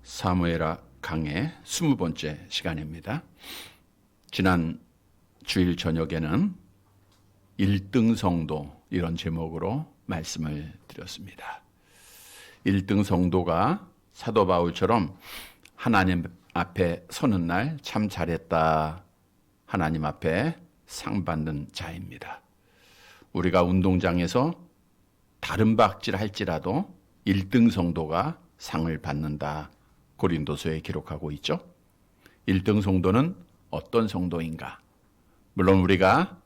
사무엘하 강의 20번째 시간입니다. 지난 주일 저녁에는 1등 성도 이런 제목으로 말씀을 드렸습니다. 1등 성도가 사도 바울처럼 하나님 앞에 서는 날 참 잘했다. 하나님 앞에 상 받는 자입니다. 우리가 운동장에서 다른 박질 할지라도 1등 성도가 상을 받는다. 고린도서에 기록하고 있죠. 1등 성도는 어떤 성도인가? 물론 우리가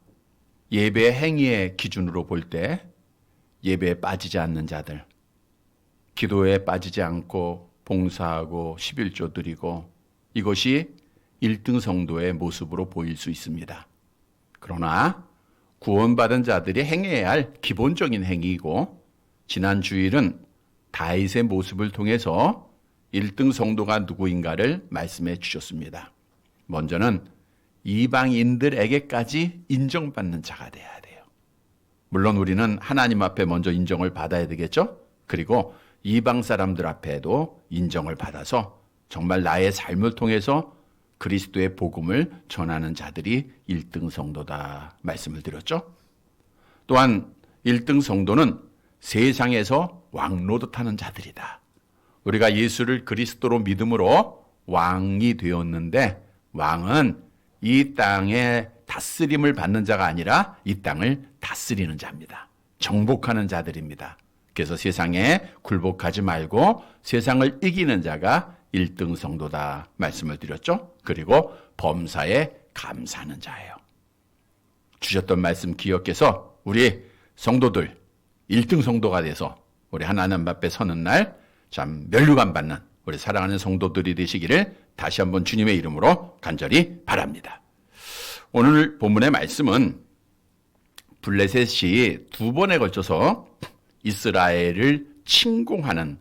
예배 행위의 기준으로 볼 때 예배에 빠지지 않는 자들, 기도에 빠지지 않고 봉사하고 11조 드리고 이것이 1등 성도의 모습으로 보일 수 있습니다. 그러나 구원받은 자들이 행해야 할 기본적인 행위이고 지난 주일은 다윗의 모습을 통해서 1등 성도가 누구인가를 말씀해 주셨습니다. 먼저는 이방인들에게까지 인정받는 자가 돼야 돼요. 물론 우리는 하나님 앞에 먼저 인정을 받아야 되겠죠? 그리고 이방 사람들 앞에도 인정을 받아서 정말 나의 삶을 통해서 그리스도의 복음을 전하는 자들이 1등 성도다 말씀을 드렸죠. 또한 1등 성도는 세상에서 왕노릇하는 자들이다. 우리가 예수를 그리스도로 믿음으로 왕이 되었는데 왕은 이 땅의 다스림을 받는 자가 아니라 이 땅을 다스리는 자입니다. 정복하는 자들입니다. 그래서 세상에 굴복하지 말고 세상을 이기는 자가 1등 성도다 말씀을 드렸죠. 그리고 범사에 감사하는 자예요. 주셨던 말씀 기억해서 우리 성도들 1등 성도가 돼서 우리 하나님 앞에 서는 날 참 면류관 받는 우리 사랑하는 성도들이 되시기를 다시 한번 주님의 이름으로 간절히 바랍니다. 오늘 본문의 말씀은 블레셋이 두 번에 걸쳐서 이스라엘을 침공하는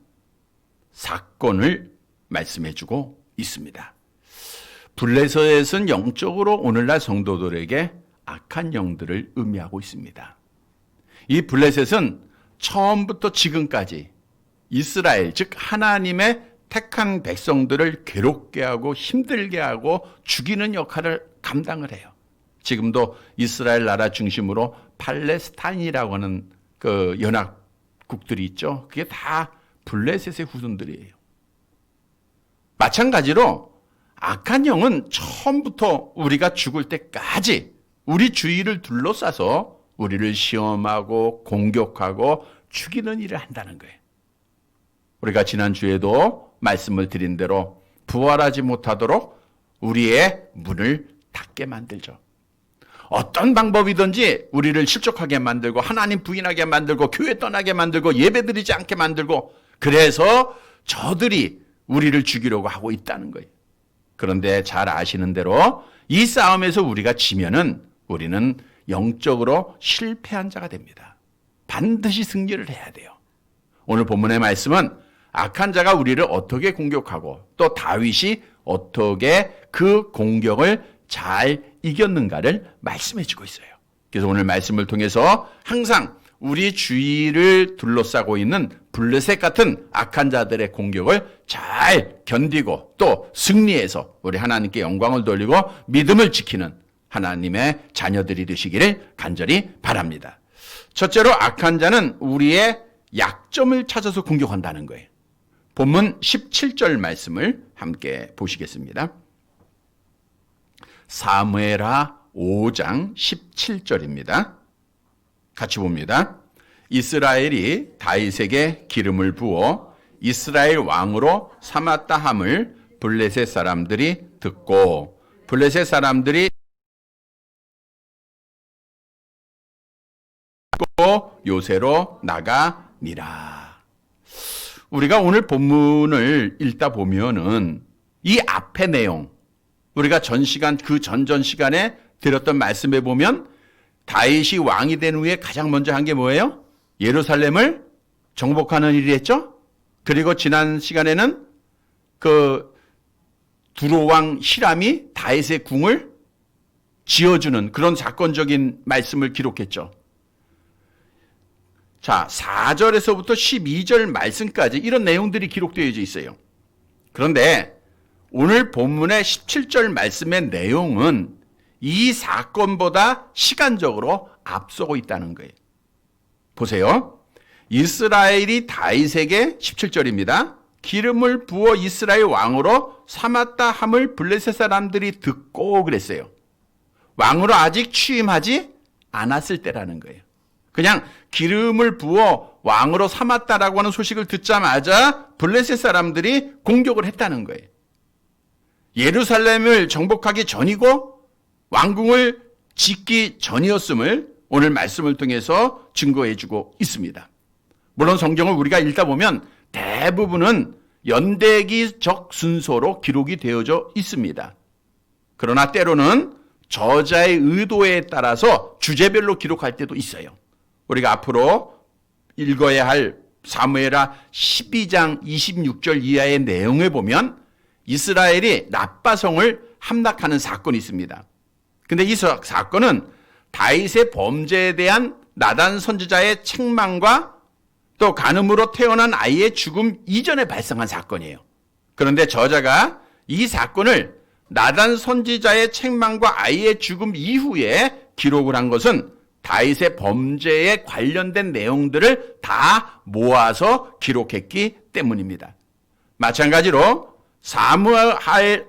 사건을 말씀해주고 있습니다. 블레셋은 영적으로 오늘날 성도들에게 악한 영들을 의미하고 있습니다. 이 블레셋은 처음부터 지금까지 이스라엘, 즉 하나님의 택한 백성들을 괴롭게 하고 힘들게 하고 죽이는 역할을 감당을 해요. 지금도 이스라엘 나라 중심으로 팔레스타인이라고 하는 그 연합국들이 있죠. 그게 다 블레셋의 후손들이에요. 마찬가지로 악한 영은 처음부터 우리가 죽을 때까지 우리 주위를 둘러싸서 우리를 시험하고 공격하고 죽이는 일을 한다는 거예요. 우리가 지난주에도 말씀을 드린 대로 부활하지 못하도록 우리의 문을 닫게 만들죠. 어떤 방법이든지 우리를 실족하게 만들고 하나님 부인하게 만들고 교회 떠나게 만들고 예배드리지 않게 만들고 그래서 저들이 우리를 죽이려고 하고 있다는 거예요. 그런데 잘 아시는 대로 이 싸움에서 우리가 지면은 우리는 영적으로 실패한 자가 됩니다. 반드시 승리를 해야 돼요. 오늘 본문의 말씀은 악한 자가 우리를 어떻게 공격하고 또 다윗이 어떻게 그 공격을 잘 이겼는가를 말씀해 주고 있어요. 그래서 오늘 말씀을 통해서 항상 우리 주위를 둘러싸고 있는 블레셋 같은 악한 자들의 공격을 잘 견디고 또 승리해서 우리 하나님께 영광을 돌리고 믿음을 지키는 하나님의 자녀들이 되시기를 간절히 바랍니다. 첫째로 악한 자는 우리의 약점을 찾아서 공격한다는 거예요. 본문 17절 말씀을 함께 보시겠습니다. 사무엘하 5장 17절입니다. 같이 봅니다. 이스라엘이 다윗에게 기름을 부어 이스라엘 왕으로 삼았다 함을 블레셋 사람들이 듣고 블레셋 사람들이 요새로 나가니라. 우리가 오늘 본문을 읽다 보면은 이 앞의 내용, 우리가 전 시간 그 전전 시간에 들었던 말씀에 보면 다윗이 왕이 된 후에 가장 먼저 한 게 뭐예요? 예루살렘을 정복하는 일이 했죠? 그리고 지난 시간에는 그 두로 왕 히람이 다윗의 궁을 지어주는 그런 사건적인 말씀을 기록했죠. 자, 4절에서부터 12절 말씀까지 이런 내용들이 기록되어 있어요. 그런데 오늘 본문의 17절 말씀의 내용은 이 사건보다 시간적으로 앞서고 있다는 거예요. 보세요. 이스라엘이 다윗에게 17절입니다. 기름을 부어 이스라엘 왕으로 삼았다 함을 블레셋 사람들이 듣고 그랬어요. 왕으로 아직 취임하지 않았을 때라는 거예요. 그냥 기름을 부어 왕으로 삼았다라고 하는 소식을 듣자마자 블레셋 사람들이 공격을 했다는 거예요. 예루살렘을 정복하기 전이고 왕궁을 짓기 전이었음을 오늘 말씀을 통해서 증거해주고 있습니다. 물론 성경을 우리가 읽다 보면 대부분은 연대기적 순서로 기록이 되어져 있습니다. 그러나 때로는 저자의 의도에 따라서 주제별로 기록할 때도 있어요. 우리가 앞으로 읽어야 할 사무엘하 12장 26절 이하의 내용을 보면 이스라엘이 랍바성을 함락하는 사건이 있습니다. 근데 이 사건은 다윗의 범죄에 대한 나단 선지자의 책망과 또 간음으로 태어난 아이의 죽음 이전에 발생한 사건이에요. 그런데 저자가 이 사건을 나단 선지자의 책망과 아이의 죽음 이후에 기록을 한 것은 다윗의 범죄에 관련된 내용들을 다 모아서 기록했기 때문입니다. 마찬가지로 사무엘하의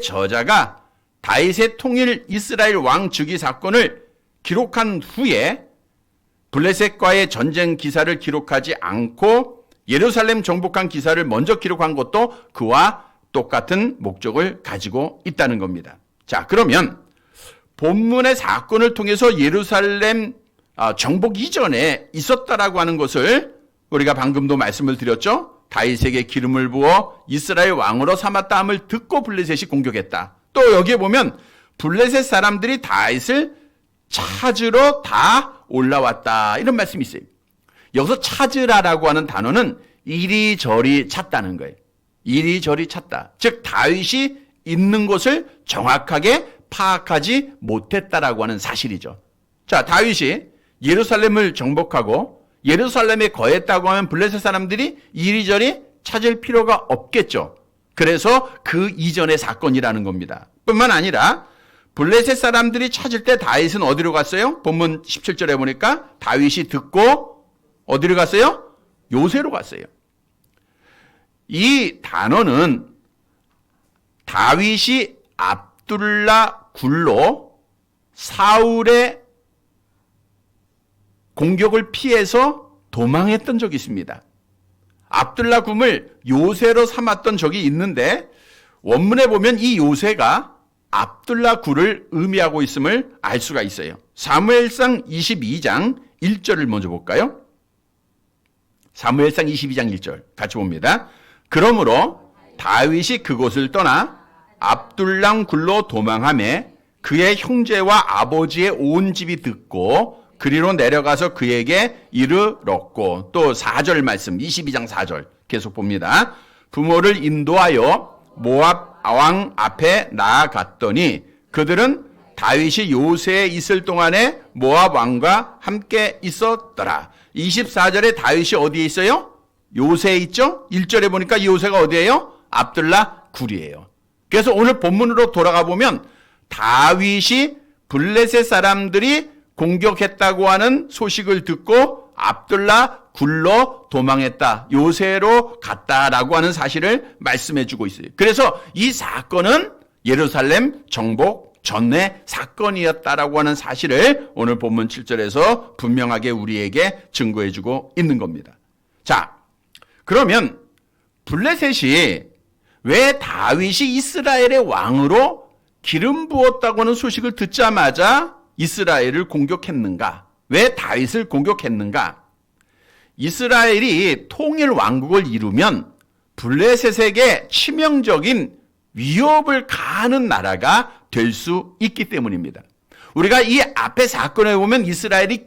저자가 다윗의 통일 이스라엘 왕 즉위 사건을 기록한 후에 블레셋과의 전쟁 기사를 기록하지 않고 예루살렘 정복한 기사를 먼저 기록한 것도 그와 똑같은 목적을 가지고 있다는 겁니다. 자, 그러면 본문의 사건을 통해서 예루살렘 정복 이전에 있었다라고 하는 것을 우리가 방금도 말씀을 드렸죠. 다윗에게 기름을 부어 이스라엘 왕으로 삼았다 함을 듣고 블레셋이 공격했다. 또 여기에 보면 블레셋 사람들이 다윗을 찾으러 다 올라왔다. 이런 말씀이 있어요. 여기서 찾으라라고 하는 단어는 이리저리 찾다는 거예요. 이리저리 찾다. 즉 다윗이 있는 곳을 정확하게 파악하지 못했다라고 하는 사실이죠. 자, 다윗이 예루살렘을 정복하고 예루살렘에 거했다고 하면 블레셋 사람들이 이리저리 찾을 필요가 없겠죠. 그래서 그 이전의 사건이라는 겁니다. 뿐만 아니라 블레셋 사람들이 찾을 때 다윗은 어디로 갔어요? 본문 17절에 보니까 다윗이 듣고 어디로 갔어요? 요새로 갔어요. 이 단어는 다윗이 압둘라 굴로 사울의 공격을 피해서 도망했던 적이 있습니다. 압둘라 굴을 요새로 삼았던 적이 있는데 원문에 보면 이 요새가 압둘라 굴을 의미하고 있음을 알 수가 있어요. 사무엘상 22장 1절을 먼저 볼까요? 사무엘상 22장 1절 같이 봅니다. 그러므로 다윗이 그곳을 떠나 압둘람 굴로 도망하매 그의 형제와 아버지의 온 집이 듣고 그리로 내려가서 그에게 이르렀고, 또 4절 말씀 22장 4절 계속 봅니다. 부모를 인도하여 모압 왕 앞에 나아갔더니 그들은 다윗이 요새에 있을 동안에 모압 왕과 함께 있었더라. 24절에 다윗이 어디에 있어요? 요새에 있죠? 1절에 보니까 요새가 어디예요? 압둘라 굴이에요. 그래서 오늘 본문으로 돌아가 보면 다윗이 블레셋 사람들이 공격했다고 하는 소식을 듣고 압둘라 굴로 도망했다. 요새로 갔다라고 하는 사실을 말씀해 주고 있어요. 그래서 이 사건은 예루살렘 정복 전의 사건이었다라고 하는 사실을 오늘 본문 7절에서 분명하게 우리에게 증거해 주고 있는 겁니다. 자, 그러면 블레셋이 왜 다윗이 이스라엘의 왕으로 기름 부었다고 하는 소식을 듣자마자 이스라엘을 공격했는가? 왜 다윗을 공격했는가? 이스라엘이 통일 왕국을 이루면 블레셋에게 치명적인 위협을 가하는 나라가 될 수 있기 때문입니다. 우리가 이 앞에 사건에 보면 이스라엘이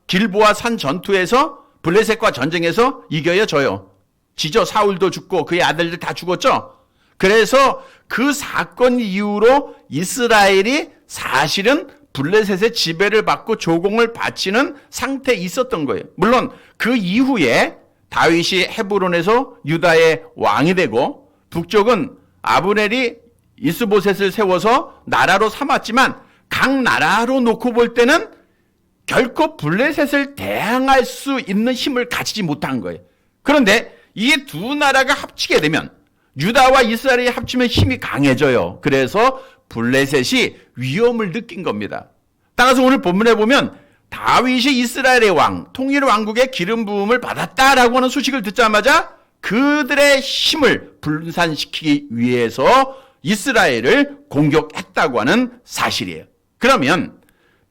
길보아 산 전투에서 블레셋과 전쟁에서 이겨요, 져요? 지죠. 사울도 죽고 그의 아들들 다 죽었죠. 그래서 그 사건 이후로 이스라엘이 사실은 블레셋의 지배를 받고 조공을 바치는 상태에 있었던 거예요. 물론 그 이후에 다윗이 헤브론에서 유다의 왕이 되고 북쪽은 아브넬이 이스보셋을 세워서 나라로 삼았지만 각 나라로 놓고 볼 때는 결코 블레셋을 대항할 수 있는 힘을 가지지 못한 거예요. 그런데 이 두 나라가 합치게 되면 유다와 이스라엘이 합치면 힘이 강해져요. 그래서 블레셋이 위험을 느낀 겁니다. 따라서 오늘 본문에 보면 다윗이 이스라엘의 왕, 통일 왕국의 기름 부음을 받았다라고 하는 소식을 듣자마자 그들의 힘을 분산시키기 위해서 이스라엘을 공격했다고 하는 사실이에요. 그러면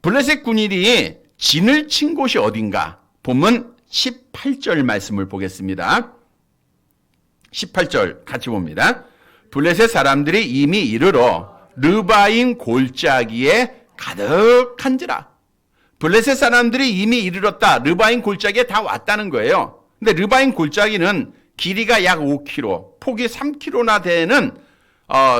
블레셋 군인이 진을 친 곳이 어딘가? 본문 18절 말씀을 보겠습니다. 18절 같이 봅니다. 블레셋 사람들이 이미 이르러 르바임 골짜기에 가득한지라. 블레셋 사람들이 이미 이르렀다. 르바임 골짜기에 다 왔다는 거예요. 근데 르바임 골짜기는 길이가 약 5km, 폭이 3km나 되는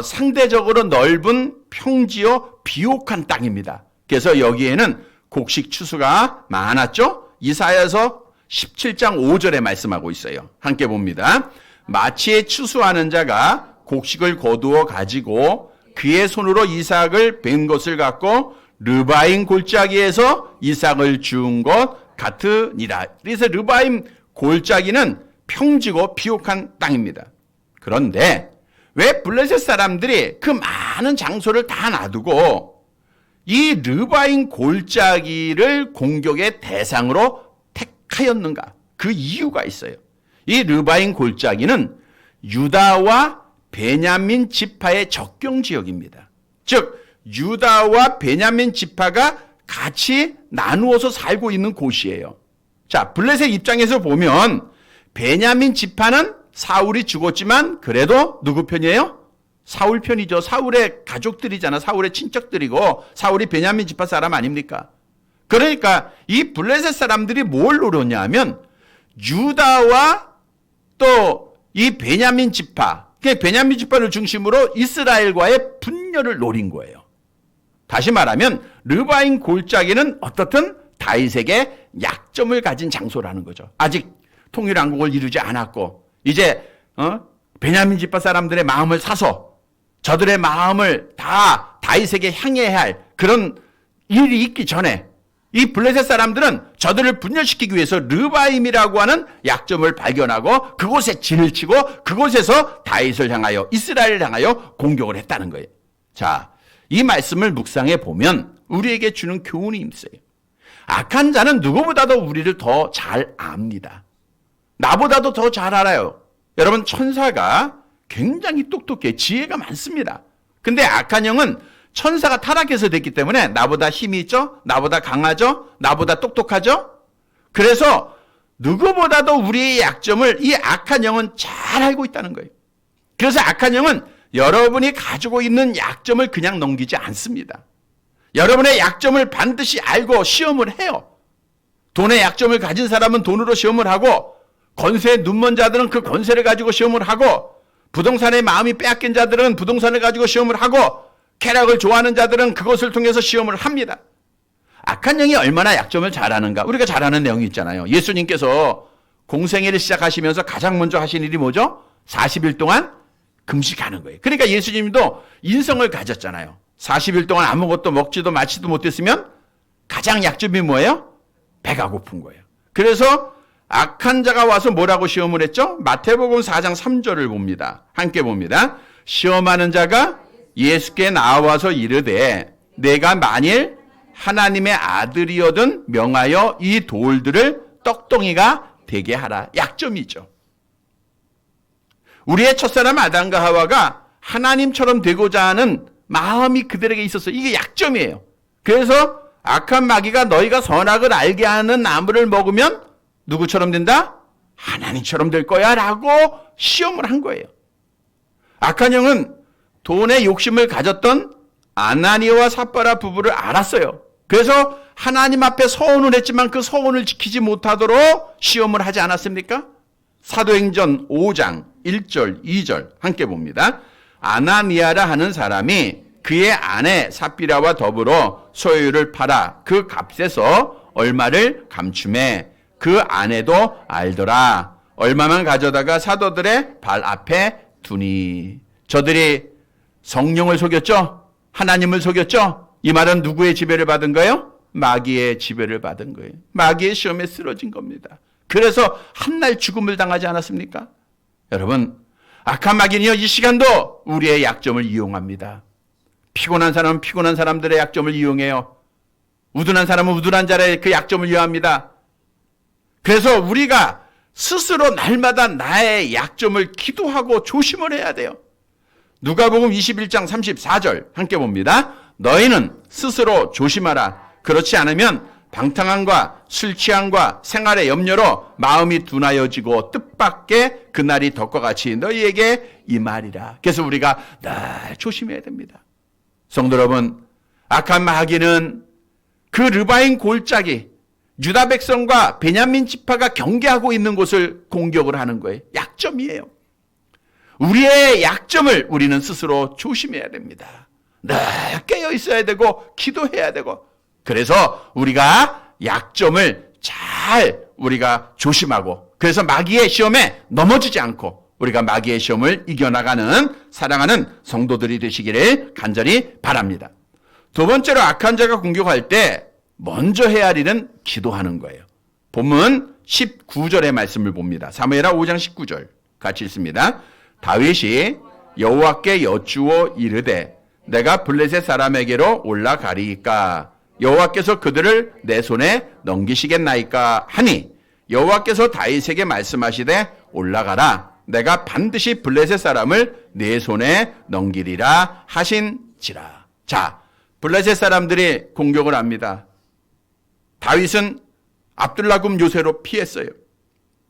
상대적으로 넓은 평지요 비옥한 땅입니다. 그래서 여기에는 곡식 추수가 많았죠. 이사야서 17장 5절에 말씀하고 있어요. 함께 봅니다. 마치에 추수하는 자가 곡식을 거두어 가지고 그의 손으로 이삭을 벤 것을 갖고 르바임 골짜기에서 이삭을 주운 것 같으니라. 그래서 르바임 골짜기는 평지고 비옥한 땅입니다. 그런데 왜 블레셋 사람들이 그 많은 장소를 다 놔두고 이 르바임 골짜기를 공격의 대상으로 택하였는가? 그 이유가 있어요. 이 르바임 골짜기는 유다와 베냐민 지파의 접경 지역입니다. 즉 유다와 베냐민 지파가 같이 나누어서 살고 있는 곳이에요. 자, 블레셋 입장에서 보면 베냐민 지파는 사울이 죽었지만 그래도 누구 편이에요? 사울 편이죠. 사울의 가족들이잖아. 사울의 친척들이고 사울이 베냐민 지파 사람 아닙니까? 그러니까 이 블레셋 사람들이 뭘 노렸냐면 유다와 또 이 베냐민 지파, 베냐민 지파를 중심으로 이스라엘과의 분열을 노린 거예요. 다시 말하면 르바임 골짜기는 어떻든 다윗에게 약점을 가진 장소라는 거죠. 아직 통일왕국을 이루지 않았고 이제 베냐민 지파 사람들의 마음을 사서 저들의 마음을 다 다윗에게 향해야 할 그런 일이 있기 전에 이 블레셋 사람들은 저들을 분열시키기 위해서 르바임이라고 하는 약점을 발견하고 그곳에 진을 치고 그곳에서 다윗을 향하여 이스라엘을 향하여 공격을 했다는 거예요. 자, 이 말씀을 묵상해 보면 우리에게 주는 교훈이 있어요. 악한 자는 누구보다도 우리를 더 잘 압니다. 나보다도 더 잘 알아요. 여러분, 천사가 굉장히 똑똑해 지혜가 많습니다. 근데 악한 영은 천사가 타락해서 됐기 때문에 나보다 힘이 있죠? 나보다 강하죠? 나보다 똑똑하죠? 그래서 누구보다도 우리의 약점을 이 악한 영은 잘 알고 있다는 거예요. 그래서 악한 영은 여러분이 가지고 있는 약점을 그냥 넘기지 않습니다. 여러분의 약점을 반드시 알고 시험을 해요. 돈의 약점을 가진 사람은 돈으로 시험을 하고 권세에 눈먼 자들은 그 권세를 가지고 시험을 하고 부동산의 마음이 빼앗긴 자들은 부동산을 가지고 시험을 하고 쾌락을 좋아하는 자들은 그것을 통해서 시험을 합니다. 악한 영이 얼마나 약점을 잘하는가? 우리가 잘 아는 내용이 있잖아요. 예수님께서 공생애를 시작하시면서 가장 먼저 하신 일이 뭐죠? 40일 동안 금식하는 거예요. 그러니까 예수님도 인성을 가졌잖아요. 40일 동안 아무것도 먹지도 마시지도 못했으면 가장 약점이 뭐예요? 배가 고픈 거예요. 그래서 악한 자가 와서 뭐라고 시험을 했죠? 마태복음 4장 3절을 봅니다. 함께 봅니다. 시험하는 자가 예수께 나와서 이르되 내가 만일 하나님의 아들이거든 명하여 이 돌들을 떡덩이가 되게 하라. 약점이죠. 우리의 첫사람 아담과 하와가 하나님처럼 되고자 하는 마음이 그들에게 있었어요. 이게 약점이에요. 그래서 악한 마귀가 너희가 선악을 알게 하는 나무를 먹으면 누구처럼 된다? 하나님처럼 될 거야 라고 시험을 한 거예요. 악한 영은 돈의 욕심을 가졌던 아나니아와 삽바라 부부를 알았어요. 그래서 하나님 앞에 서원을 했지만 그 서원을 지키지 못하도록 시험을 하지 않았습니까? 사도행전 5장 1절 2절 함께 봅니다. 아나니아라 하는 사람이 그의 아내 삽비라와 더불어 소유를 팔아 그 값에서 얼마를 감춤해 그 아내도 알더라. 얼마만 가져다가 사도들의 발 앞에 두니. 저들이 성령을 속였죠? 하나님을 속였죠? 이 말은 누구의 지배를 받은 거예요? 마귀의 지배를 받은 거예요. 마귀의 시험에 쓰러진 겁니다. 그래서 한날 죽음을 당하지 않았습니까? 여러분, 악한 마귀는요, 이 시간도 우리의 약점을 이용합니다. 피곤한 사람은 피곤한 사람들의 약점을 이용해요. 우둔한 사람은 우둔한 자의 그 약점을 이용합니다. 그래서 우리가 스스로 날마다 나의 약점을 기도하고 조심을 해야 돼요. 누가복음 21장 34절 함께 봅니다. 너희는 스스로 조심하라. 그렇지 않으면 방탕함과 술 취함과 생활의 염려로 마음이 둔하여지고 뜻밖의 그날이 덕과 같이 너희에게 임하리라. 그래서 우리가 늘 조심해야 됩니다. 성도 여러분, 악한 마귀는 그 르바인 골짜기, 유다 백성과 베냐민 지파가 경계하고 있는 곳을 공격을 하는 거예요. 약점이에요. 우리의 약점을 우리는 스스로 조심해야 됩니다. 늘 깨어 있어야 되고 기도해야 되고, 그래서 우리가 약점을 잘 우리가 조심하고, 그래서 마귀의 시험에 넘어지지 않고 우리가 마귀의 시험을 이겨나가는 사랑하는 성도들이 되시기를 간절히 바랍니다. 두 번째로 악한 자가 공격할 때 먼저 해야 할 일은 기도하는 거예요. 본문 19절의 말씀을 봅니다. 사무엘하 5장 19절 같이 읽습니다. 다윗이 여호와께 여쭈어 이르되 내가 블레셋 사람에게로 올라가리이까 여호와께서 그들을 내 손에 넘기시겠나이까 하니 여호와께서 다윗에게 말씀하시되 올라가라 내가 반드시 블레셋 사람을 내 손에 넘기리라 하신지라. 자, 블레셋 사람들이 공격을 합니다. 다윗은 압둘라금 요새로 피했어요.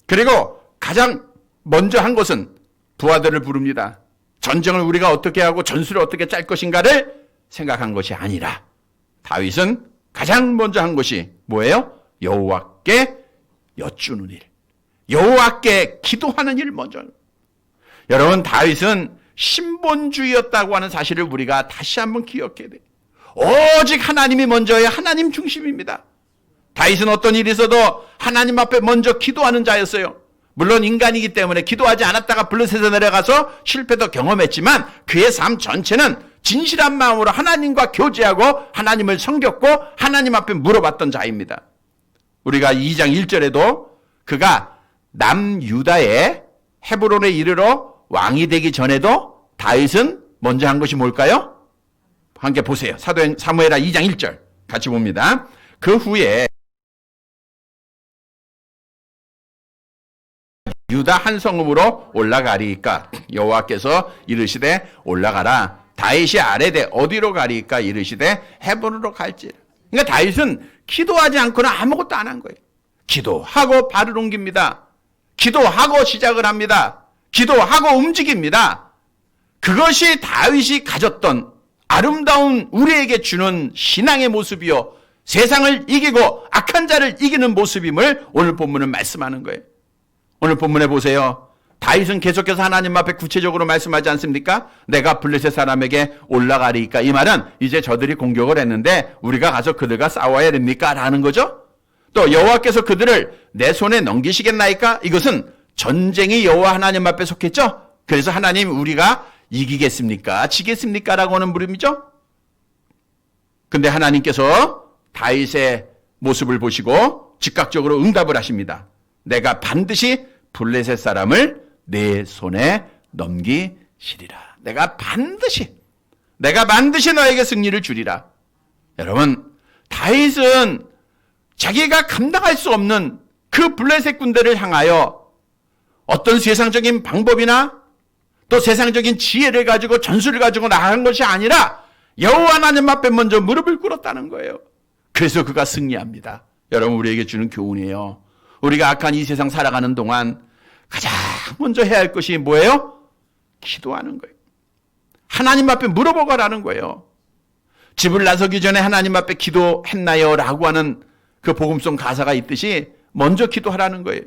그리고 가장 먼저 한 것은 부하들을 부릅니다. 전쟁을 우리가 어떻게 하고 전술을 어떻게 짤 것인가를 생각한 것이 아니라 다윗은 가장 먼저 한 것이 뭐예요? 여호와께 여쭈는 일, 여호와께 기도하는 일 먼저. 여러분, 다윗은 신본주의였다고 하는 사실을 우리가 다시 한번 기억해야 돼요. 오직 하나님이 먼저예요. 하나님 중심입니다. 다윗은 어떤 일이 있어도 하나님 앞에 먼저 기도하는 자였어요. 물론 인간이기 때문에 기도하지 않았다가 블레셋에 내려가서 실패도 경험했지만 그의 삶 전체는 진실한 마음으로 하나님과 교제하고 하나님을 섬겼고 하나님 앞에 물어봤던 자입니다. 우리가 2장 1절에도 그가 남유다의 헤브론에 이르러 왕이 되기 전에도 다윗은 먼저 한 것이 뭘까요? 함께 보세요. 사무엘하 2장 1절 같이 봅니다. 그 후에 유다 한 성읍으로 올라가리이까 여호와께서 이르시되 올라가라. 다윗이 아뢰되 어디로 가리이까 이르시되 헤브론으로 갈지라. 그러니까 다윗은 기도하지 않고는 아무것도 안 한 거예요. 기도하고 발을 옮깁니다. 기도하고 시작을 합니다. 기도하고 움직입니다. 그것이 다윗이 가졌던 아름다운 우리에게 주는 신앙의 모습이요, 세상을 이기고 악한 자를 이기는 모습임을 오늘 본문은 말씀하는 거예요. 오늘 본문에 보세요. 다윗은 계속해서 하나님 앞에 구체적으로 말씀하지 않습니까? 내가 블레셋 사람에게 올라가리이까. 이 말은 이제 저들이 공격을 했는데 우리가 가서 그들과 싸워야 됩니까? 라는 거죠. 또 여호와께서 그들을 내 손에 넘기시겠나이까? 이것은 전쟁이 여호와 하나님 앞에 속했죠. 그래서 하나님, 우리가 이기겠습니까? 지겠습니까? 라고 하는 물음이죠. 근데 하나님께서 다윗의 모습을 보시고 즉각적으로 응답을 하십니다. 내가 반드시 블레셋 사람을 내 손에 넘기시리라. 내가 반드시 너에게 승리를 주리라. 여러분, 다윗은 자기가 감당할 수 없는 그 블레셋 군대를 향하여 어떤 세상적인 방법이나 또 세상적인 지혜를 가지고 전술을 가지고 나간 것이 아니라 여호와 하나님 앞에 먼저 무릎을 꿇었다는 거예요. 그래서 그가 승리합니다. 여러분, 우리에게 주는 교훈이에요. 우리가 악한 이 세상 살아가는 동안 가장 먼저 해야 할 것이 뭐예요? 기도하는 거예요. 하나님 앞에 물어보라는 거예요. 집을 나서기 전에 하나님 앞에 기도했나요? 라고 하는 그 복음송 가사가 있듯이 먼저 기도하라는 거예요.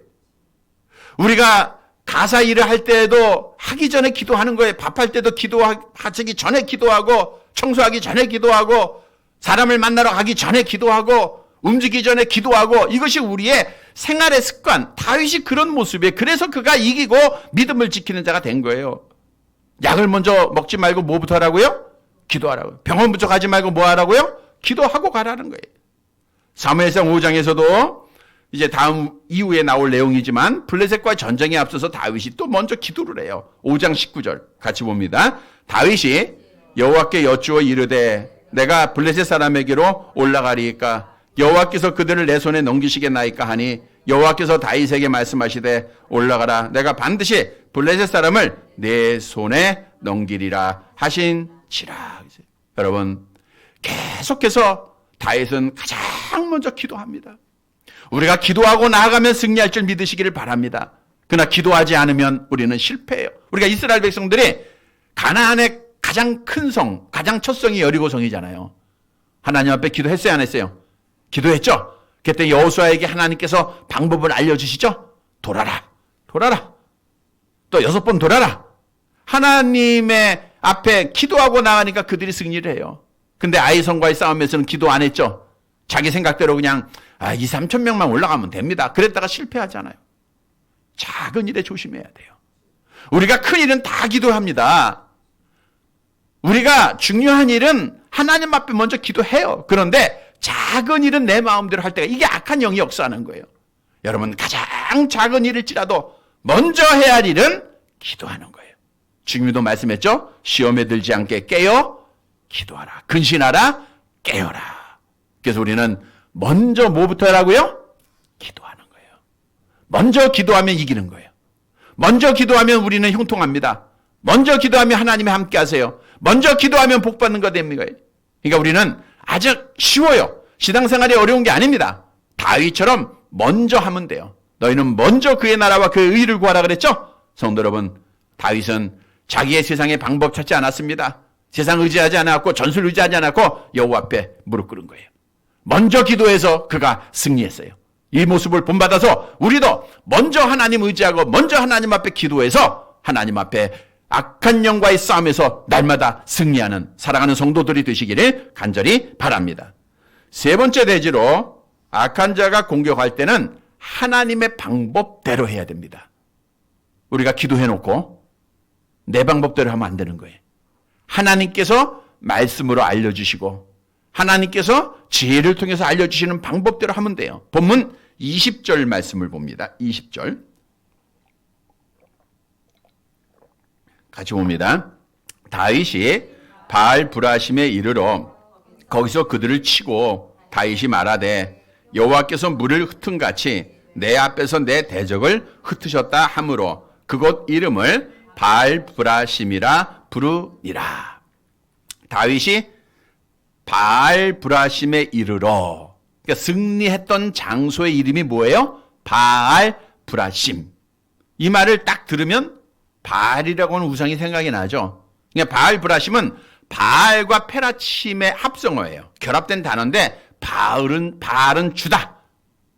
우리가 가사 일을 할 때에도 하기 전에 기도하는 거예요. 밥할 때도 기도하기 전에 기도하고, 청소하기 전에 기도하고, 사람을 만나러 가기 전에 기도하고, 움직이기 전에 기도하고 이것이 우리의 생활의 습관. 다윗이 그런 모습이에요. 그래서 그가 이기고 믿음을 지키는 자가 된 거예요. 약을 먼저 먹지 말고 뭐부터 하라고요? 기도하라고요. 병원부터 가지 말고 뭐 하라고요? 기도하고 가라는 거예요. 사무엘상 5장에서도 이제 다음 이후에 나올 내용이지만 블레셋과 전쟁에 앞서서 다윗이 또 먼저 기도를 해요. 5장 19절 같이 봅니다. 다윗이 여호와께 여쭈어 이르되 내가 블레셋 사람에게로 올라가리이까 여호와께서 그들을 내 손에 넘기시겠나이까 하니 여호와께서 다윗에게 말씀하시되 올라가라 내가 반드시 블레셋 사람을 내 손에 넘기리라 하신지라. 여러분 계속해서 다윗은 가장 먼저 기도합니다. 우리가 기도하고 나아가면 승리할 줄 믿으시기를 바랍니다. 그러나 기도하지 않으면 우리는 실패해요. 우리가 이스라엘 백성들이 가나안의 가장 큰 성, 가장 첫 성이 여리고성이잖아요. 하나님 앞에 기도했어요, 안 했어요? 기도했죠? 그때 여호수아에게 하나님께서 방법을 알려주시죠? 돌아라, 돌아라. 또 6번 돌아라. 하나님의 앞에 기도하고 나가니까 그들이 승리를 해요. 근데 아이성과의 싸움에서는 기도 안 했죠? 자기 생각대로 그냥 2, 3천 명만 올라가면 됩니다. 그랬다가 실패하잖아요. 작은 일에 조심해야 돼요. 우리가 큰 일은 다 기도합니다. 우리가 중요한 일은 하나님 앞에 먼저 기도해요. 그런데 작은 일은 내 마음대로 할 때가 이게 악한 영이 역사하는 거예요. 여러분 가장 작은 일일지라도 먼저 해야 할 일은 기도하는 거예요. 주님도 말씀했죠. 시험에 들지 않게 깨어 기도하라. 근신하라. 깨어라. 그래서 우리는 먼저 뭐부터 하라고요? 기도하는 거예요. 먼저 기도하면 이기는 거예요. 먼저 기도하면 우리는 형통합니다. 먼저 기도하면 하나님이 함께 하세요. 먼저 기도하면 복 받는 거 됩니다. 그러니까 우리는 아주 쉬워요. 신앙생활이 어려운 게 아닙니다. 다윗처럼 먼저 하면 돼요. 너희는 먼저 그의 나라와 그의 의를 구하라 그랬죠? 성도 여러분, 다윗은 자기의 세상의 방법 찾지 않았습니다. 세상 의지하지 않았고 전술 의지하지 않았고 여호와 앞에 무릎 꿇은 거예요. 먼저 기도해서 그가 승리했어요. 이 모습을 본받아서 우리도 먼저 하나님 의지하고 먼저 하나님 앞에 기도해서 하나님 앞에 악한 영과의 싸움에서 날마다 승리하는 사랑하는 성도들이 되시기를 간절히 바랍니다. 세 번째 대지로 악한 자가 공격할 때는 하나님의 방법대로 해야 됩니다. 우리가 기도해놓고 내 방법대로 하면 안 되는 거예요. 하나님께서 말씀으로 알려주시고 하나님께서 지혜를 통해서 알려주시는 방법대로 하면 돼요. 본문 20절 말씀을 봅니다. 20절 같이 봅니다. 다윗이 바알 브라심에 이르러 거기서 그들을 치고 다윗이 말하되 여호와께서 물을 흩은 같이 내 앞에서 내 대적을 흩으셨다 하므로 그곳 이름을 바알 브라심이라 부르니라. 다윗이 바알 브라심에 이르러, 그러니까 승리했던 장소의 이름이 뭐예요? 바알 브라심. 이 말을 딱 들으면 바알이라고 하는 우상이 생각이 나죠. 그러니까 바알 브라심은 바알과 페라침의 합성어예요. 결합된 단어인데 바알은 주다.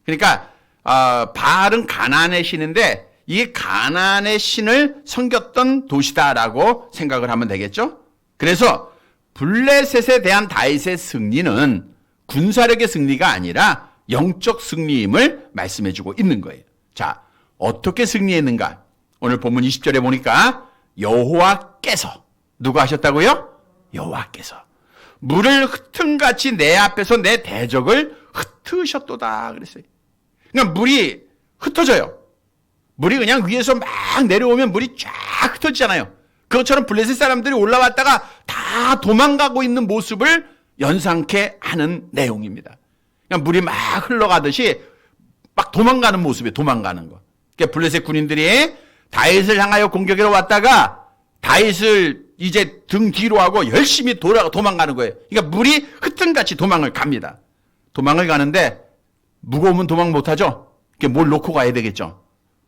그러니까 바알은 가나안의 신인데 이 가나안의 신을 섬겼던 도시다라고 생각을 하면 되겠죠. 그래서 블레셋에 대한 다윗의 승리는 군사력의 승리가 아니라 영적 승리임을 말씀해주고 있는 거예요. 자, 어떻게 승리했는가? 오늘 본문 20절에 보니까 여호와께서, 누가 하셨다고요? 여호와께서 물을 흩은같이 내 앞에서 내 대적을 흩으셨도다 그랬어요. 그러니까 물이 흩어져요. 물이 그냥 위에서 막 내려오면 물이 쫙 흩어지잖아요. 그것처럼 블레셋 사람들이 올라왔다가 다 도망가고 있는 모습을 연상케 하는 내용입니다. 그냥 물이 막 흘러가듯이 막 도망가는 모습이에요. 도망가는 거. 그러니까 블레셋 군인들이 다윗을 향하여 공격하러 왔다가 다윗을 이제 등 뒤로 하고 열심히 도망가는 거예요. 그러니까 물이 흩은같이 도망을 갑니다. 도망을 가는데 무거우면 도망 못하죠. 그러니까 뭘 놓고 가야 되겠죠.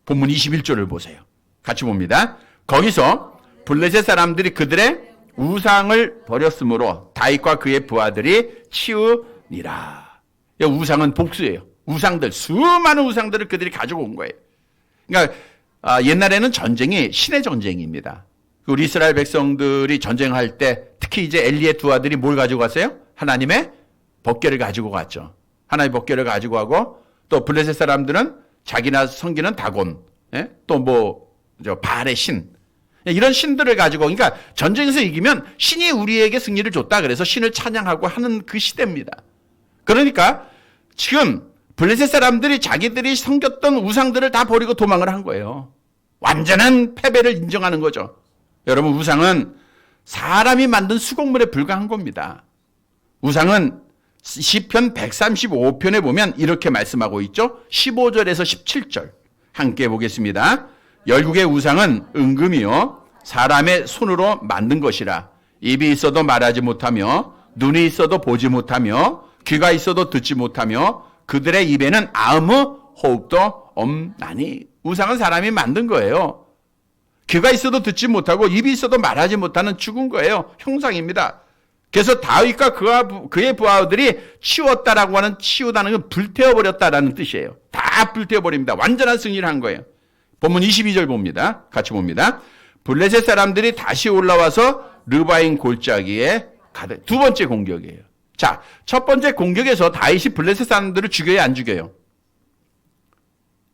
본문 21절을 보세요. 같이 봅니다. 거기서 블레셋 사람들이 그들의 우상을 버렸으므로 다윗과 그의 부하들이 치우니라. 우상은 복수예요. 우상들, 수많은 우상들을 그들이 가지고 온 거예요. 그러니까 옛날에는 전쟁이 신의 전쟁입니다. 우리 이스라엘 백성들이 전쟁할 때 특히 이제 엘리의 두 아들이 뭘 가지고 갔어요? 하나님의 법궤를 가지고 갔죠. 하나의 법궤를 가지고 하고, 또 블레셋 사람들은 자기나 섬기는 다곤, 예? 또 바알의 신, 이런 신들을 가지고, 그러니까 전쟁에서 이기면 신이 우리에게 승리를 줬다. 그래서 신을 찬양하고 하는 그 시대입니다. 그러니까 지금 블레셋 사람들이 자기들이 섬겼던 우상들을 다 버리고 도망을 한 거예요. 완전한 패배를 인정하는 거죠. 여러분, 우상은 사람이 만든 수공물에 불과한 겁니다. 우상은 시편 135편에 보면 이렇게 말씀하고 있죠. 15절에서 17절 함께 보겠습니다. 열국의 우상은 은금이요 사람의 손으로 만든 것이라. 입이 있어도 말하지 못하며 눈이 있어도 보지 못하며 귀가 있어도 듣지 못하며 그들의 입에는 아무 호흡도 없나니. 우상은 사람이 만든 거예요. 귀가 있어도 듣지 못하고 입이 있어도 말하지 못하는 죽은 거예요. 형상입니다. 그래서 다윗과 그의 부하들이 치웠다라고 하는, 치우다는 건 불태워버렸다라는 뜻이에요. 다 불태워버립니다. 완전한 승리를 한 거예요. 본문 22절 봅니다. 같이 봅니다. 블레셋 사람들이 다시 올라와서 르바임 골짜기에 가득. 두 번째 공격이에요. 자, 첫 번째 공격에서 다윗이 블레셋 사람들을 죽여야 안 죽여요?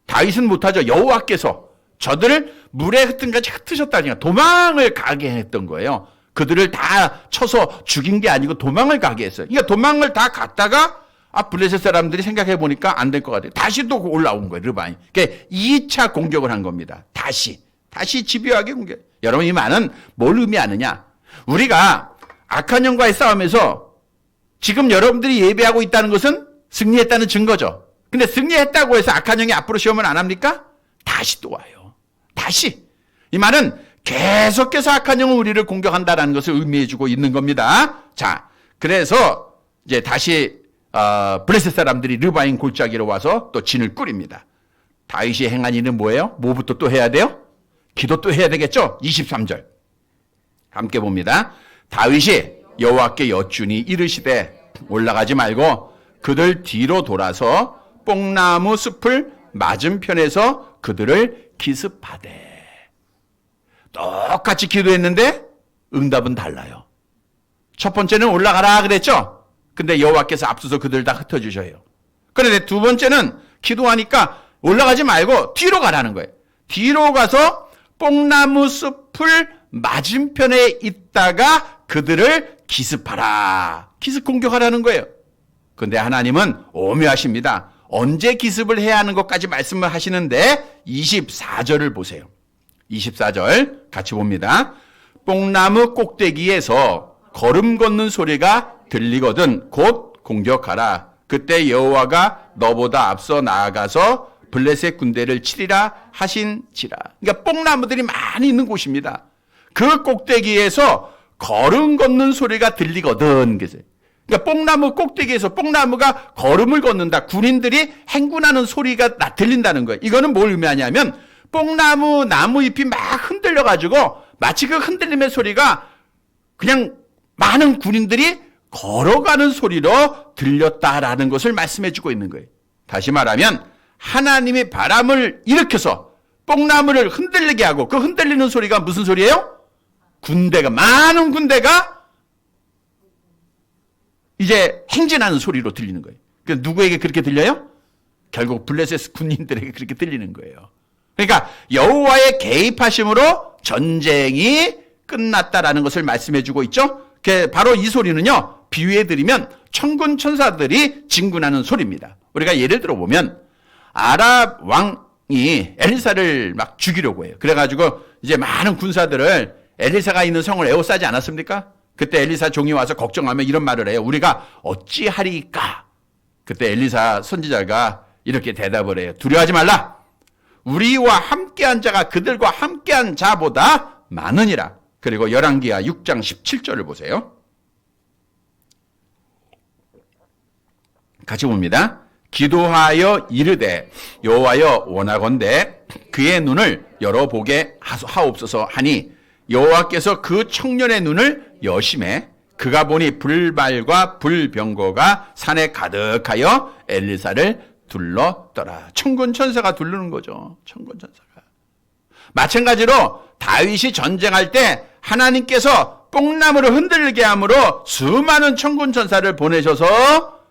다윗은 못하죠. 여호와께서 저들을 물에 흩은같이 흩으셨다니까 도망을 가게 했던 거예요. 그들을 다 쳐서 죽인 게 아니고 도망을 가게 했어요. 그러니까 도망을 다 갔다가 블레셋 사람들이 생각해 보니까 안 될 것 같아요. 다시 또 올라온 거예요. 르바임. 그러니까 2차 공격을 한 겁니다. 다시 집요하게 공격. 여러분, 이 말은 뭘 의미하느냐? 우리가 악한 영과의 싸움에서 지금 여러분들이 예배하고 있다는 것은 승리했다는 증거죠. 근데 승리했다고 해서 악한 영이 앞으로 시험을 안 합니까? 다시 또 와요. 다시. 이 말은 계속해서 악한 영은 우리를 공격한다는 것을 의미해주고 있는 겁니다. 자, 그래서 이제 다시 블레셋 사람들이 르바임 골짜기로 와서 또 진을 꾸립니다. 다윗이 행한 일은 뭐예요? 뭐부터 또 해야 돼요? 기도 또 해야 되겠죠? 23절 함께 봅니다. 다윗이 여호와께 여쭈니 이르시되 올라가지 말고 그들 뒤로 돌아서 뽕나무 숲을 맞은편에서 그들을 기습하되. 똑같이 기도했는데 응답은 달라요. 첫 번째는 올라가라 그랬죠? 근데 여호와께서 앞서서 그들 다 흩어주셔요. 그런데 두 번째는 기도하니까 올라가지 말고 뒤로 가라는 거예요. 뒤로 가서 뽕나무 숲을 맞은편에 있다가 그들을 기습하라. 기습 공격하라는 거예요. 근데 하나님은 오묘하십니다. 언제 기습을 해야 하는 것까지 말씀을 하시는데 24절을 보세요. 24절 같이 봅니다. 뽕나무 꼭대기에서 걸음 걷는 소리가 들리거든 곧 공격하라. 그때 여호와가 너보다 앞서 나아가서 블레셋 군대를 치리라 하신지라. 그러니까 뽕나무들이 많이 있는 곳입니다. 그 꼭대기에서 걸음 걷는 소리가 들리거든. 그러니까 뽕나무 꼭대기에서 뽕나무가 걸음을 걷는다. 군인들이 행군하는 소리가 들린다는 거예요. 이거는 뭘 의미하냐면 뽕나무 나무 잎이 막 흔들려가지고 마치 그 흔들림의 소리가 그냥 많은 군인들이 걸어가는 소리로 들렸다라는 것을 말씀해주고 있는 거예요. 다시 말하면 하나님이 바람을 일으켜서 뽕나무를 흔들리게 하고 그 흔들리는 소리가 무슨 소리예요? 많은 군대가 이제 행진하는 소리로 들리는 거예요. 그래서 누구에게 그렇게 들려요? 결국 블레셋 군인들에게 그렇게 들리는 거예요. 그러니까 여호와의 개입하심으로 전쟁이 끝났다라는 것을 말씀해주고 있죠. 바로 이 소리는요, 비유해드리면 천군 천사들이 진군하는 소리입니다. 우리가 예를 들어 보면 아랍 왕이 엘리사를 막 죽이려고 해요. 그래가지고 이제 많은 군사들을 엘리사가 있는 성을 에워싸지 않았습니까? 그때 엘리사 종이 와서 걱정하면 이런 말을 해요. 우리가 어찌하리까? 그때 엘리사 선지자가 이렇게 대답을 해요. 두려워하지 말라. 우리와 함께한 자가 그들과 함께한 자보다 많으니라. 그리고 열왕기하 6장 17절을 보세요. 같이 봅니다. 기도하여 이르되 여호와여 원하건대 그의 눈을 열어보게 하옵소서 하니 여호와께서 그 청년의 눈을 여심해 그가 보니 불발과 불병거가 산에 가득하여 엘리사를 둘렀더라. 천군 천사가 두르는 거죠. 천군 천사가. 마찬가지로 다윗이 전쟁할 때 하나님께서 뽕나무를 흔들게 함으로 수많은 천군 천사를 보내셔서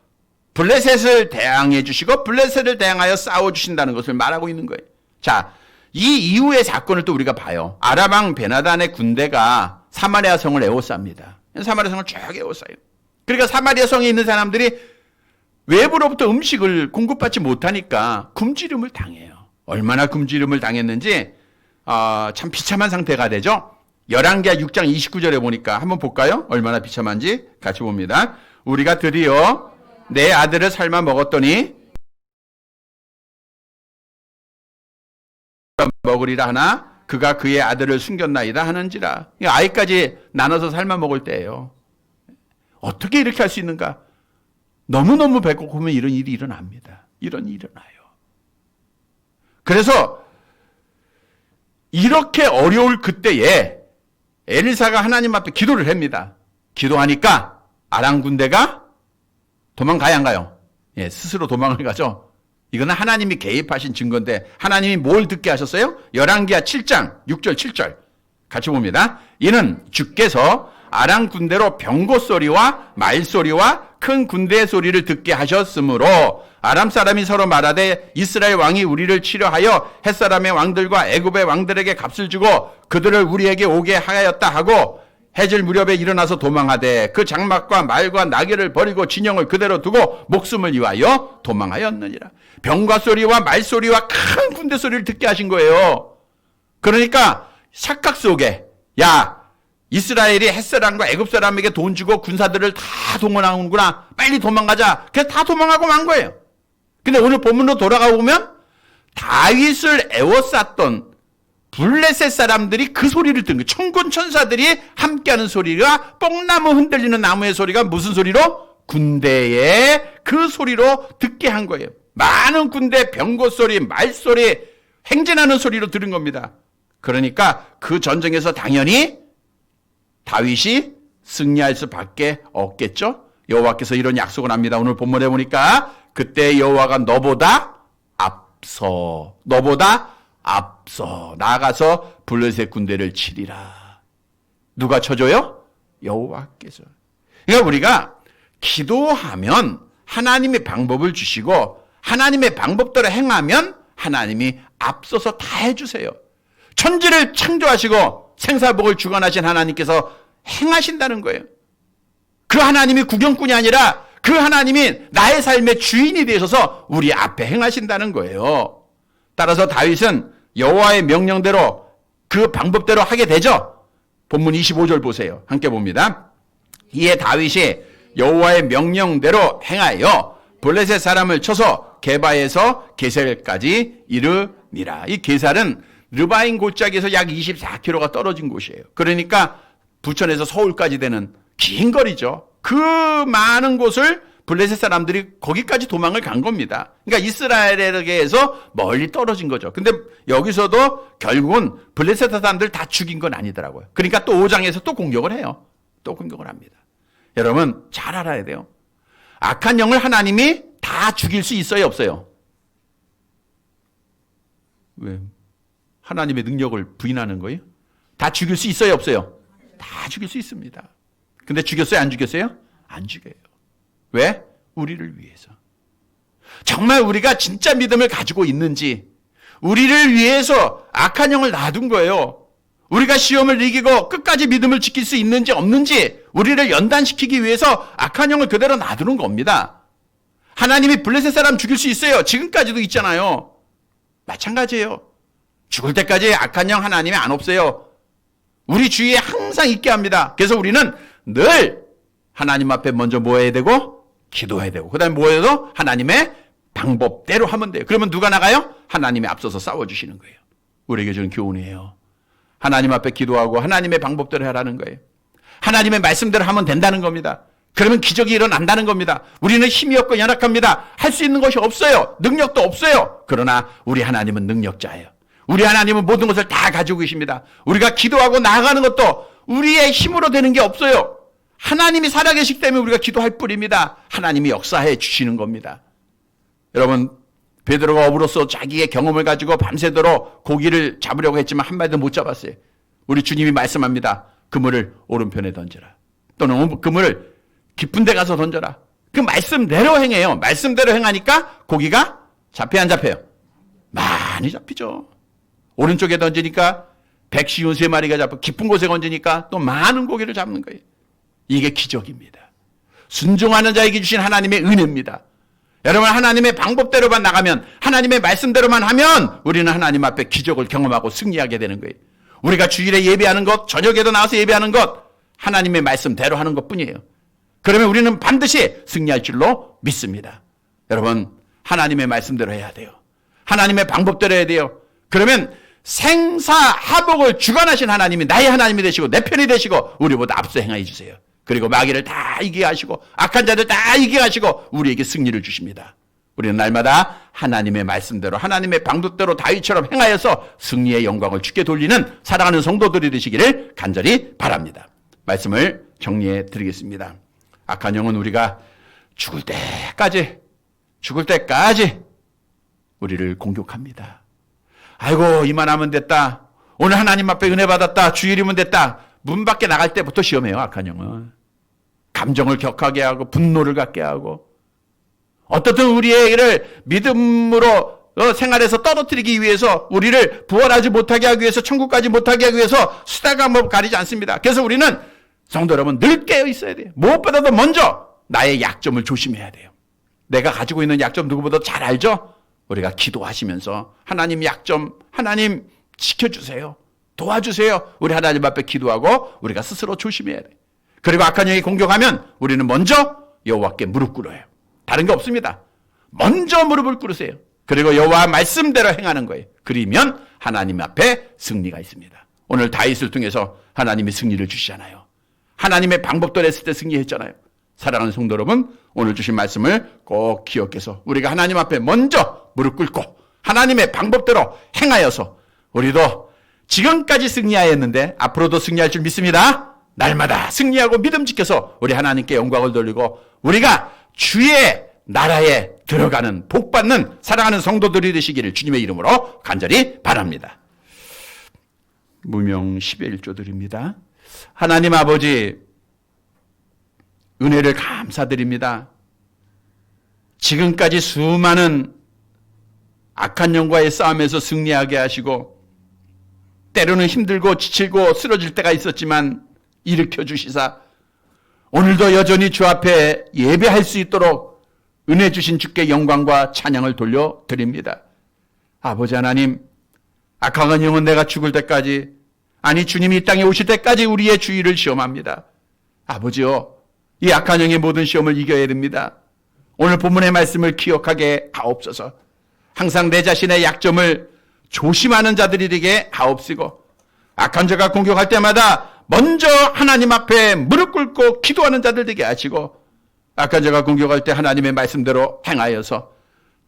블레셋을 대항해 주시고 블레셋을 대항하여 싸워 주신다는 것을 말하고 있는 거예요. 자, 이 이후의 사건을 또 우리가 봐요. 아람 왕 베나단의 군대가 사마리아 성을 에워쌉니다. 사마리아 성을 쭉 에워싸요. 그러니까 사마리아 성에 있는 사람들이 외부로부터 음식을 공급받지 못하니까 굶주림을 당해요. 얼마나 굶주림을 당했는지 참 비참한 상태가 되죠. 열왕기하 6장 29절에 보니까 한번 볼까요? 얼마나 비참한지 같이 봅니다. 우리가 드디어 내 아들을 삶아 먹었더니 먹으리라 하나 그가 그의 아들을 숨겼나이다 하는지라. 아이까지 나눠서 삶아 먹을 때예요. 어떻게 이렇게 할 수 있는가? 너무너무 배고프면 이런 일이 일어납니다. 이런 일이 일어나요. 그래서 이렇게 어려울 그때에 엘리사가 하나님 앞에 기도를 합니다. 기도하니까 아람 군대가 도망가야 안 가요? 예, 스스로 도망을 가죠. 이거는 하나님이 개입하신 증거인데 하나님이 뭘 듣게 하셨어요? 열왕기하 7장 6절 7절 같이 봅니다. 이는 주께서 아람 군대로 병거 소리와 말 소리와 큰 군대의 소리를 듣게 하셨으므로 아람 사람이 서로 말하되 이스라엘 왕이 우리를 치려하여 햇사람의 왕들과 애굽의 왕들에게 값을 주고 그들을 우리에게 오게 하였다 하고 해질 무렵에 일어나서 도망하되 그 장막과 말과 나귀를 버리고 진영을 그대로 두고 목숨을 위하여 도망하였느니라. 병과 소리와 말 소리와 큰 군대 소리를 듣게 하신 거예요. 그러니까 착각 속에 야 이스라엘이 햇사람과 애굽 사람에게 돈 주고 군사들을 다 동원하는구나. 빨리 도망가자. 그래서 다 도망하고 만 거예요. 근데 오늘 본문으로 돌아가 보면 다윗을 에워쌌던 블레셋 사람들이 그 소리를 듣는 거예요. 천군 천사들이 함께하는 소리가 뽕나무 흔들리는 나무의 소리가 무슨 소리로? 군대의 그 소리로 듣게 한 거예요. 많은 군대 병거 소리, 말 소리, 행진하는 소리로 들은 겁니다. 그러니까 그 전쟁에서 당연히 다윗이 승리할 수밖에 없겠죠. 여호와께서 이런 약속을 합니다. 오늘 본문에 보니까 그때 여호와가 너보다 앞서 나아가서 블레셋 군대를 치리라. 누가 쳐줘요? 여호와께서. 그러니까 우리가 기도하면 하나님의 방법을 주시고 하나님의 방법대로 행하면 하나님이 앞서서 다 해주세요. 천지를 창조하시고 생사복을 주관하신 하나님께서 행하신다는 거예요. 그 하나님이 구경꾼이 아니라 그 하나님이 나의 삶의 주인이 되셔서 우리 앞에 행하신다는 거예요. 따라서 다윗은 여호와의 명령대로 그 방법대로 하게 되죠. 본문 25절 보세요. 함께 봅니다. 이에 다윗이 여호와의 명령대로 행하여 블레셋 사람을 쳐서 게바에서 게셀까지 이르니라. 이 게살은 르바임 골짜기에서 약 24km가 떨어진 곳이에요. 그러니까 부천에서 서울까지 되는 긴 거리죠. 그 많은 곳을 블레셋 사람들이 거기까지 도망을 간 겁니다. 그러니까 이스라엘에게서 멀리 떨어진 거죠. 근데 여기서도 결국은 블레셋 사람들 다 죽인 건 아니더라고요. 그러니까 또 5장에서 또 공격을 해요. 또 공격을 합니다. 여러분 잘 알아야 돼요. 악한 영을 하나님이 다 죽일 수 있어요, 없어요? 왜? 하나님의 능력을 부인하는 거예요? 다 죽일 수 있어요, 없어요? 다 죽일 수 있습니다. 근데 죽였어요, 안 죽였어요? 안 죽여요. 왜? 우리를 위해서. 정말 우리가 진짜 믿음을 가지고 있는지, 우리를 위해서 악한 영을 놔둔 거예요. 우리가 시험을 이기고 끝까지 믿음을 지킬 수 있는지 없는지 우리를 연단시키기 위해서 악한 영을 그대로 놔두는 겁니다. 하나님이 블레셋 사람 죽일 수 있어요. 지금까지도 있잖아요. 마찬가지예요. 죽을 때까지 악한 영 하나님이 안 없애요. 우리 주위에 항상 있게 합니다. 그래서 우리는 늘 하나님 앞에 먼저 뭐 해야 되고? 기도해야 되고, 그 다음에 뭐 해야 돼요? 하나님의 방법대로 하면 돼요. 그러면 누가 나가요? 하나님이 앞서서 싸워주시는 거예요. 우리에게 주는 교훈이에요. 하나님 앞에 기도하고 하나님의 방법대로 하라는 거예요. 하나님의 말씀대로 하면 된다는 겁니다. 그러면 기적이 일어난다는 겁니다. 우리는 힘이 없고 연약합니다. 할 수 있는 것이 없어요. 능력도 없어요. 그러나 우리 하나님은 능력자예요. 우리 하나님은 모든 것을 다 가지고 계십니다. 우리가 기도하고 나아가는 것도 우리의 힘으로 되는 게 없어요. 하나님이 살아계시기 때문에 우리가 기도할 뿐입니다. 하나님이 역사해 주시는 겁니다. 여러분, 베드로가 어부로서 자기의 경험을 가지고 밤새도록 고기를 잡으려고 했지만 한 마리도 못 잡았어요. 우리 주님이 말씀합니다. 그물을 오른편에 던져라. 또는 그물을 깊은 데 가서 던져라. 그 말씀대로 행해요. 말씀대로 행하니까 고기가 잡혀 안 잡혀요? 많이 잡히죠. 오른쪽에 던지니까 153마리가 잡고 깊은 곳에 던지니까 또 많은 고기를 잡는 거예요. 이게 기적입니다. 순종하는 자에게 주신 하나님의 은혜입니다. 여러분, 하나님의 방법대로만 나가면, 하나님의 말씀대로만 하면 우리는 하나님 앞에 기적을 경험하고 승리하게 되는 거예요. 우리가 주일에 예배하는 것, 저녁에도 나와서 예배하는 것, 하나님의 말씀대로 하는 것뿐이에요. 그러면 우리는 반드시 승리할 줄로 믿습니다. 여러분, 하나님의 말씀대로 해야 돼요. 하나님의 방법대로 해야 돼요. 그러면 생사하복을 주관하신 하나님이 나의 하나님이 되시고 내 편이 되시고 우리보다 앞서 행하여 주세요. 그리고 마귀를 다 이기게 하시고 악한 자들 다 이기게 하시고 우리에게 승리를 주십니다. 우리는 날마다 하나님의 말씀대로 하나님의 방법대로 다윗처럼 행하여서 승리의 영광을 주께 돌리는 사랑하는 성도들이 되시기를 간절히 바랍니다. 말씀을 정리해 드리겠습니다. 악한 영은 우리가 죽을 때까지 우리를 공격합니다. 아이고, 이만하면 됐다. 오늘 하나님 앞에 은혜 받았다. 주일이면 됐다. 문 밖에 나갈 때부터 시험해요, 악한 영은. 감정을 격하게 하고 분노를 갖게 하고 어떻든 우리를 믿음으로 생활에서 떨어뜨리기 위해서 우리를 부활하지 못하게 하기 위해서 천국 가지 못하게 하기 위해서 수다가 뭐 가리지 않습니다. 그래서 우리는 성도 여러분 늘 깨어 있어야 돼요. 무엇보다도 먼저 나의 약점을 조심해야 돼요. 내가 가지고 있는 약점 누구보다 잘 알죠? 우리가 기도하시면서 하나님 약점, 하나님 지켜주세요. 도와주세요. 우리 하나님 앞에 기도하고 우리가 스스로 조심해야 돼요. 그리고 악한 영이 공격하면 우리는 먼저 여호와께 무릎 꿇어요. 다른 게 없습니다. 먼저 무릎을 꿇으세요. 그리고 여호와 말씀대로 행하는 거예요. 그러면 하나님 앞에 승리가 있습니다. 오늘 다윗을 통해서 하나님이 승리를 주시잖아요. 하나님의 방법대로 했을 때 승리했잖아요. 사랑하는 성도 여러분, 오늘 주신 말씀을 꼭 기억해서 우리가 하나님 앞에 먼저 무릎 꿇고 하나님의 방법대로 행하여서 우리도 지금까지 승리하였는데 앞으로도 승리할 줄 믿습니다. 날마다 승리하고 믿음 지켜서 우리 하나님께 영광을 돌리고 우리가 주의 나라에 들어가는 복받는 사랑하는 성도들이 되시기를 주님의 이름으로 간절히 바랍니다. 무명 10의 1조 드립니다. 하나님 아버지, 은혜를 감사드립니다. 지금까지 수많은 악한 영과의 싸움에서 승리하게 하시고 때로는 힘들고 지치고 쓰러질 때가 있었지만 일으켜 주시사 오늘도 여전히 주 앞에 예배할 수 있도록 은혜 주신 주께 영광과 찬양을 돌려드립니다. 아버지 하나님, 악한 영은 내가 죽을 때까지, 아니 주님이 이 땅에 오실 때까지 우리의 주의를 시험합니다. 아버지요, 이 악한 영의 모든 시험을 이겨야 됩니다. 오늘 본문의 말씀을 기억하게 하옵소서. 항상 내 자신의 약점을 조심하는 자들이 되게 하옵시고 악한 자가 공격할 때마다 먼저 하나님 앞에 무릎 꿇고 기도하는 자들 되게 하시고 악한 자가 공격할 때 하나님의 말씀대로 행하여서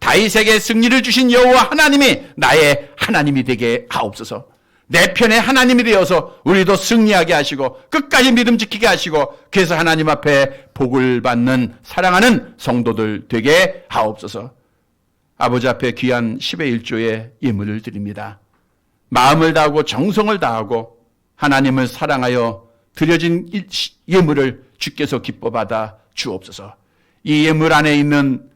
다윗에게 승리를 주신 여호와 하나님이 나의 하나님이 되게 하옵소서. 내 편에 하나님이 되어서 우리도 승리하게 하시고 끝까지 믿음 지키게 하시고 그래서 하나님 앞에 복을 받는 사랑하는 성도들 되게 하옵소서. 아버지 앞에 귀한 10의 1조의 예물을 드립니다. 마음을 다하고 정성을 다하고 하나님을 사랑하여 드려진 예물을 주께서 기뻐 받아 주옵소서. 이 예물 안에 있는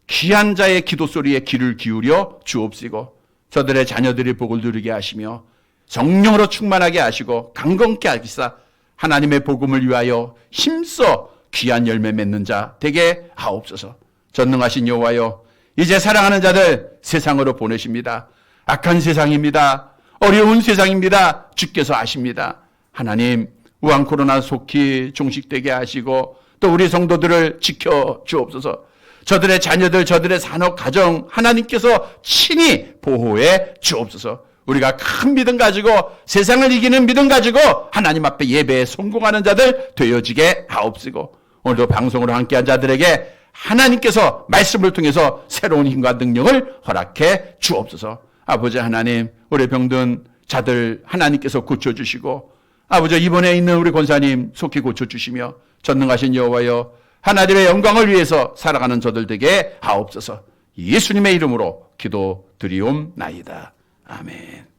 귀한 자의 기도 소리에 귀를 기울여 주옵시고 저들의 자녀들이 복을 누리게 하시며 성령으로 충만하게 하시고 강건케 하시사 하나님의 복음을 위하여 힘써 귀한 열매 맺는 자 되게 하옵소서. 전능하신 여호와여, 이제 사랑하는 자들 세상으로 보내십니다. 악한 세상입니다. 어려운 세상입니다. 주께서 아십니다. 하나님, 우한 코로나 속히 종식되게 하시고 또 우리 성도들을 지켜 주옵소서. 저들의 자녀들, 저들의 산업, 가정 하나님께서 친히 보호해 주옵소서. 우리가 큰 믿음 가지고 세상을 이기는 믿음 가지고 하나님 앞에 예배에 성공하는 자들 되어지게 하옵시고 오늘도 방송으로 함께한 자들에게 하나님께서 말씀을 통해서 새로운 힘과 능력을 허락해 주옵소서. 아버지 하나님, 우리 병든 자들 하나님께서 고쳐주시고 아버지 이번에 있는 우리 권사님 속히 고쳐주시며 전능하신 여호와여, 하나님의 영광을 위해서 살아가는 저들 되게 하옵소서. 예수님의 이름으로 기도드리옵나이다. 아멘.